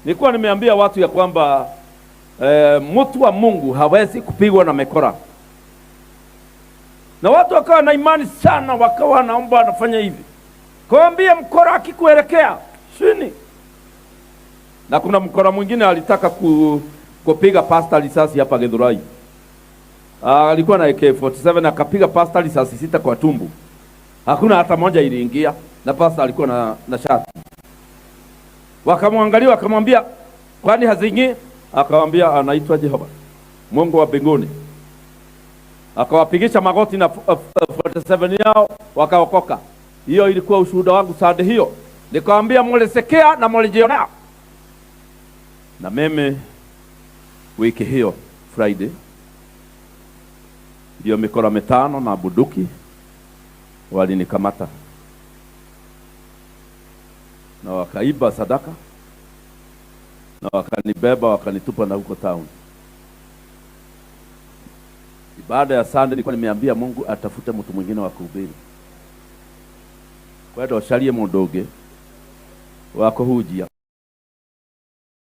Nilikuwa nimeambia watu ya kwamba mtu wa Mungu hawezi kupigwa na mekora, na watu wakawa na imani sana, wakawa naomba anafanya hivi, kaambia mkora akikuelekea chini. Na kuna mkora mwingine alitaka kupiga pastor risasi hapa Githurai. Alikuwa na AK47 akapiga pastor risasi 6 kwa tumbo. Hakuna hata moja iliingia, na pastor alikuwa na shati. Wakamwangalia wakamwambia, kwani hazingi? Akamwambia anaitwa Jehova, Mungu wa mbinguni. Akawapigisha magoti na 47 yao wakaokoka. Hiyo ilikuwa ushuhuda wangu Sunday hiyo. Nikamwambia mlisekea na mlijionea. Na mimi wiki hiyo Friday hiyo mikora 5 na buduki walinikamata na wakaiba sadaka na wakanibeba wakanitupa na huko town. Baada ya Sunday nilikuwa nimeambia Mungu atafute mtu mwingine wa kuhubiri. Kwa hiyo washalie mundoge wako hujia